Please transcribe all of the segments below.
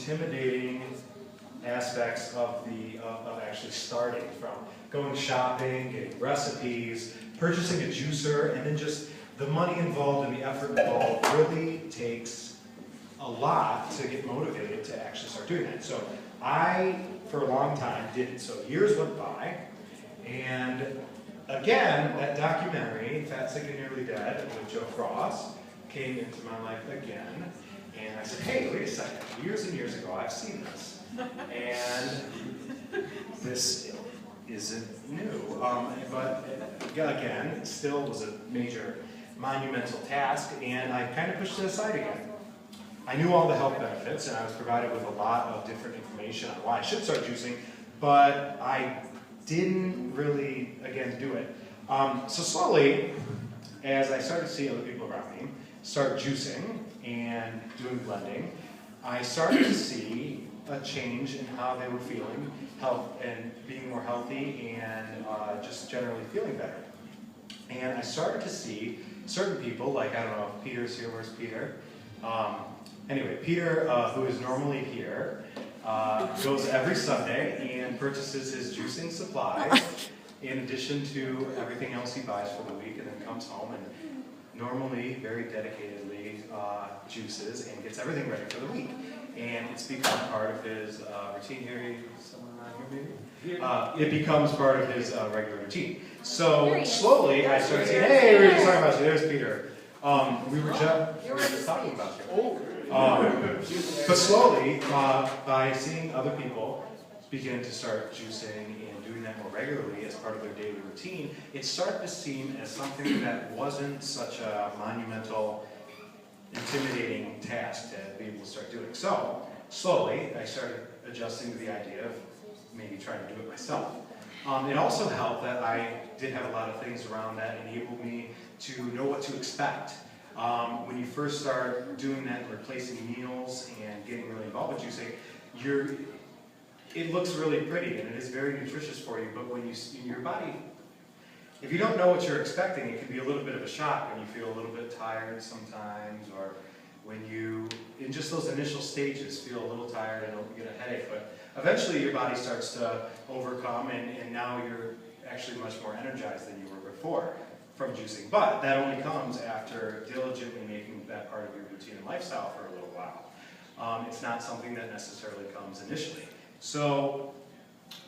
intimidating aspects of actually starting, from going shopping, getting recipes, purchasing a juicer, and then just the money involved and the effort involved really takes a lot to get motivated to actually start doing that. So I, for a long time, didn't. So years went by, and again, that documentary, Fat, Sick, and Nearly Dead, with Joe Frost, came into my life again. And I said, hey, wait a second, years and years ago, I've seen this. And this isn't new. But again, it still was a major monumental task, and I kind of pushed it aside again. I knew all the health benefits, and I was provided with a lot of different information on why I should start juicing, but I didn't really, again, do it. So slowly, as I started to see other people around me start juicing and doing blending, I started to see a change in how they were feeling, health, and being more healthy, and just generally feeling better. And I started to see certain people, like, I don't know if Peter's here. Where's Peter? Anyway, Peter, who is normally here, goes every Sunday and purchases his juicing supplies in addition to everything else he buys for the week, and then comes home and normally, very dedicatedly, juices and gets everything ready for the week. And it's become part of his routine. Here, someone around here maybe? It becomes part of his regular routine. So slowly, I started saying, hey, we were just talking about you. There's Peter. We were just talking about you. But slowly, by seeing other people begin to start juicing and doing that more regularly as part of their daily routine, it started to seem as something that wasn't such a monumental, intimidating task to be able to start doing. So slowly, I started adjusting to the idea of maybe trying to do it myself. It also helped that I did have a lot of things around that enabled me to know what to expect. When you first start doing that, replacing meals and getting really involved with juicing, it looks really pretty and it is very nutritious for you, but when in your body, if you don't know what you're expecting, it can be a little bit of a shock when you feel a little bit tired sometimes, or when you, in just those initial stages, feel a little tired and get a headache, but eventually your body starts to overcome, and now you're actually much more energized than you were before from juicing. But that only comes after diligently making that part of your routine and lifestyle for a little while. It's not something that necessarily comes initially. So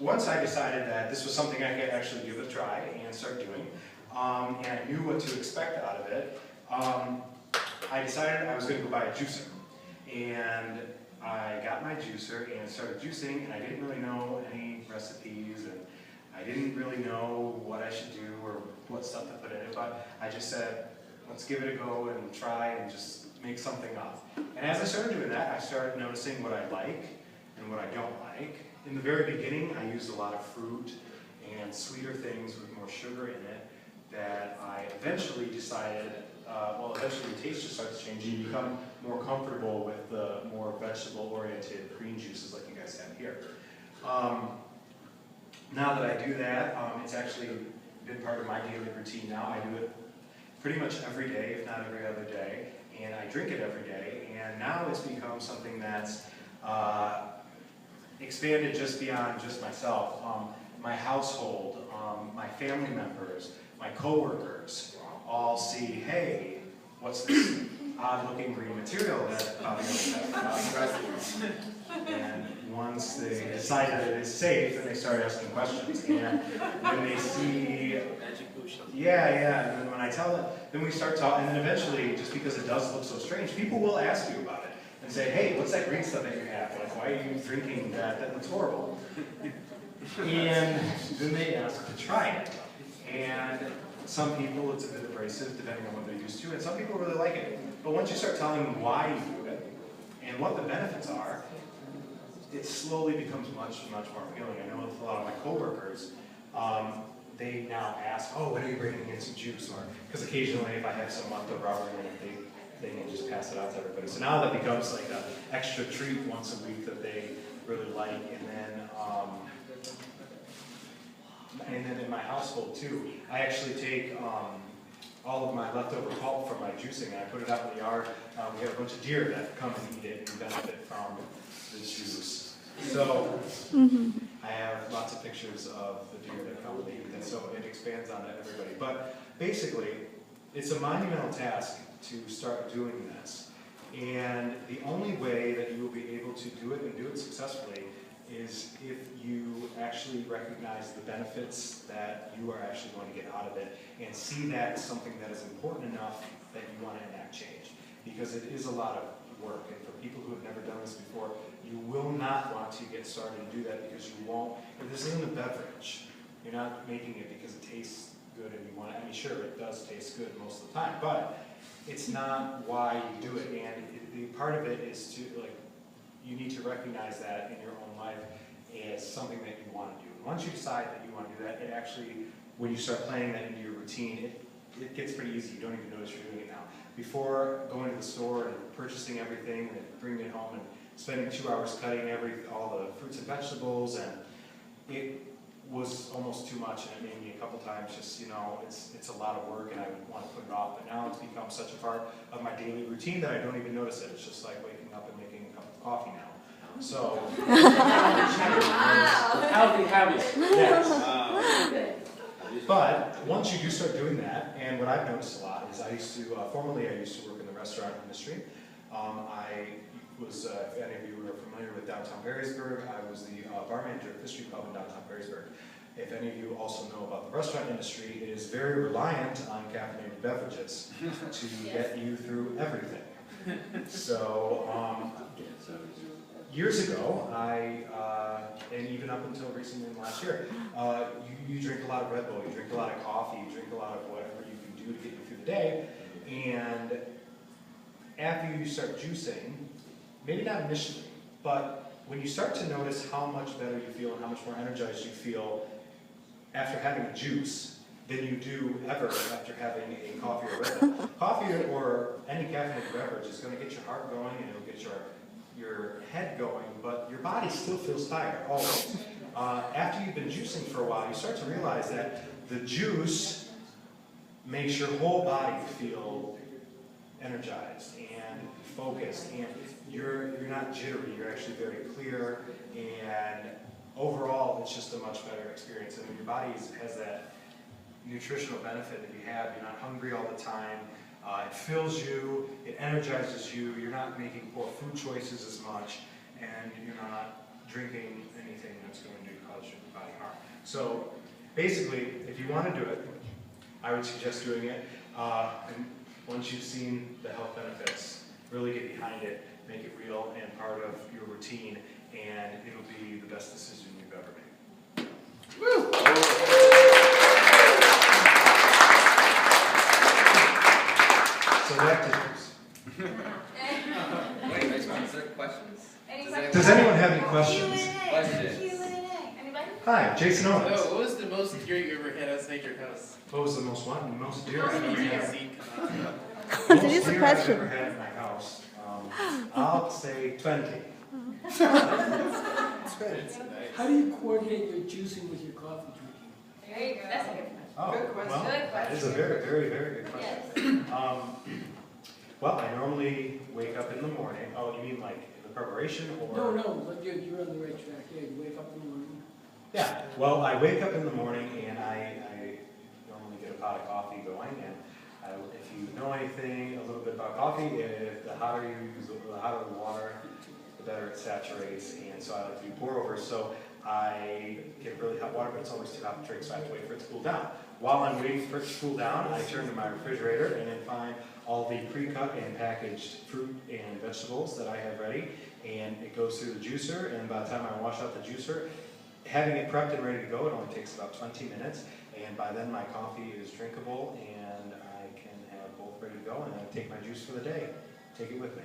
once I decided that this was something I could actually give a try and start doing, and I knew what to expect out of it, I decided I was going to go buy a juicer. And I got my juicer and started juicing, and I didn't really know any recipes, and I didn't really know what I should do or what stuff to put in it, but I just said, let's give it a go and try and just make something up. And as I started doing that, I started noticing what I like and what I don't like. In the very beginning, I used a lot of fruit and sweeter things with more sugar in it that I eventually decided, eventually the taste just starts changing. You become more comfortable with the more vegetable-oriented green juices like you guys have here. Now that I do that, it's actually been part of my daily routine now. I do it pretty much every day, if not every other day, and I drink it every day, and now it's become something that's expanded just beyond just myself. My household, my family members, my coworkers all see, hey, what's this odd-looking green material that Bobby has? And once they decide that it is safe, then they start asking questions. And when they see, and then when I tell them, then we start talking, and then eventually, just because it does look so strange, people will ask you about it and say, hey, what's that green stuff that you have? Like, why are you drinking that? That looks horrible. And then they ask to try it. And some people, it's a bit abrasive, depending on what they're used to, and some people really like it. But once you start telling them why you do it and what the benefits are, it slowly becomes much, much more appealing. I know with a lot of my coworkers, they now ask, oh, when are you bringing in some juice? Or because occasionally if I have some leftover out, they can just pass it out to everybody. So now that becomes like an extra treat once a week that they really like. And then in my household too, I actually take all of my leftover pulp from my juicing and I put it out in the yard. We have a bunch of deer that come and eat it and benefit from the So I have lots of pictures of the deer that come with me, and so it expands onto everybody. But basically, it's a monumental task to start doing this. And the only way that you will be able to do it and do it successfully is if you actually recognize the benefits that you are actually going to get out of it and see that as something that is important enough that you want to enact change. Because it is a lot of work, and for people who have never done this before, you will not want to get started and do that because you won't. If this isn't a beverage, you're not making it because it tastes good and you want it. I mean, sure, it does taste good most of the time, but it's not why you do it. And the part of it is to, like, you need to recognize that in your own life as something that you want to do. And once you decide that you want to do that, it actually, when you start planning that into your routine, it gets pretty easy. You don't even notice you're doing it now. Before going to the store and purchasing everything and bringing it home and spending 2 hours cutting all the fruits and vegetables, and it was almost too much, and it made me a couple times just, it's a lot of work and I would want to put it off, but now it's become such a part of my daily routine that I don't even notice it. It's just like waking up and making a cup of coffee now. So, healthy habits. Yes. But once you do start doing that, and what I've noticed a lot is formerly I used to work in the restaurant industry. I was, if any of you are familiar with downtown Perrysburg, I was the bar manager at Fifth Street Pub in downtown Perrysburg. If any of you also know about the restaurant industry, it is very reliant on caffeinated beverages to get you through everything. So, years ago, and even up until recently in the last year, you drink a lot of Red Bull, you drink a lot of coffee, you drink a lot of whatever you can do to get you through the day, and after you start juicing, maybe not initially, but when you start to notice how much better you feel and how much more energized you feel after having a juice than you do ever after having a coffee or Red Bull. Coffee or any caffeinated beverage is going to get your heart going and it'll get your head going, but your body still feels tired, always. After you've been juicing for a while, you start to realize that the juice makes your whole body feel energized and focused, and you're not jittery, you're actually very clear, and overall it's just a much better experience. And when your body has that nutritional benefit that you have, you're not hungry all the time, it fills you, it energizes you, you're not making poor food choices as much, and you're not drinking anything that's going to cause your body harm. So basically, if you want to do it, I would suggest doing it. And once you've seen the health benefits, really get behind it, make it real and part of your routine, and it'll be the best decision you've ever made. Woo! So back to juice. Wait, is there questions? Does anyone have any questions? Q&A. Anybody? Hi, Jason Owens. What was the most deer you ever had outside your house? What was the most one? The most deer I've ever had? That is a question. I've ever had in my house. I'll say 20. That's good. How do you coordinate your juicing with your coffee drinking? There you go. That's a good question. Oh, Good question. well, Good that is a question. very, very, very good question. Well, I normally wake up in the morning. Oh, you mean like the preparation or? No, but you're on the right track. Yeah, you wake up in the morning. Yeah, well, I wake up in the morning and I normally get a pot of coffee going, and if you know anything a little bit about coffee, the hotter you use the hotter the water, the better it saturates, and so I like to do pour overs. So I get really hot water, but it's always too hot to drink, so I have to wait for it to cool down. While I'm waiting for it to cool down, I turn to my refrigerator and then find all the pre-cut and packaged fruit and vegetables that I have ready, and it goes through the juicer, and by the time I wash out the juicer, having it prepped and ready to go, it only takes about 20 minutes, and by then my coffee is drinkable, and I can have both ready to go, and I take my juice for the day. Take it with me.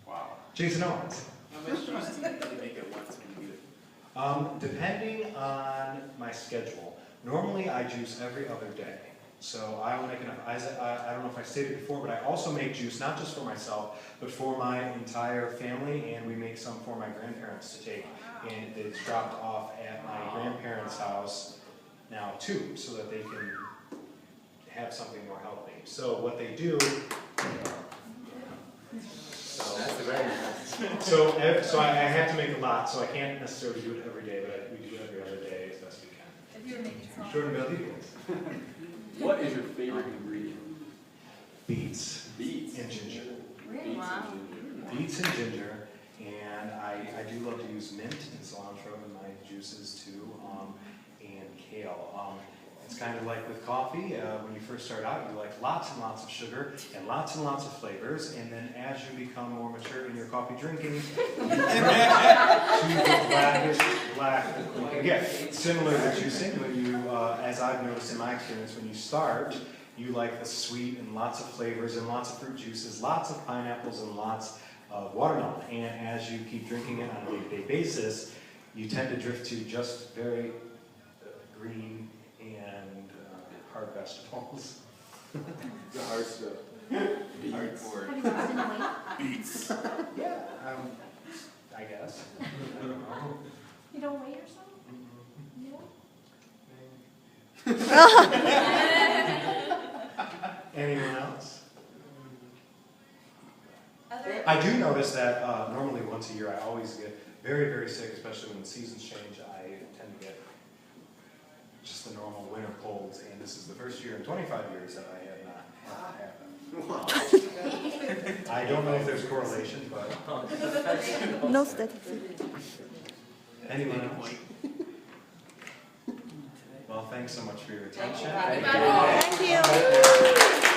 Wow. Jason Owens. How much juice do you really make at once when you do it? Depending on my schedule, normally I juice every other day. So I'll make enough. I don't know if I stated before, but I also make juice not just for myself, but for my entire family, and we make some for my grandparents to take. And it's dropped off at my grandparents' house now too, so that they can have something more healthy. So what they do. That's very nice. So I have to make a lot, so I can't necessarily do it every day, but we do it every other day as best we can. If you were making songs. Short and melody. What is your favorite ingredient? Beets Beets. and ginger. Really? Wow. Beets and ginger, and I do love to use mint and cilantro in my juices too, and kale. It's kind of like with coffee. When you first start out, you like lots and lots of sugar and lots of flavors, and then as you become more mature in your coffee drinking, you get to the black that you can get. Similar to juicing, when you, as I've noticed in my experience, when you start, you like the sweet and lots of flavors and lots of fruit juices, lots of pineapples and lots of watermelon. And as you keep drinking it on a day-to-day basis, you tend to drift to just very green and hard vegetables. The hard stuff. Hardcore. Have you lost any weight? Beets. Yeah, I guess. I don't know. You don't weigh yourself? No? Anyone else? Other? I do notice that normally once a year I always get very sick, especially when the seasons change. I tend to get just the normal winter colds, and this is the first year in 25 years that I have not had them. I don't know if there's correlation, but No statistics. anyone else? Well, thanks so much for your attention. Thank you. Thank you.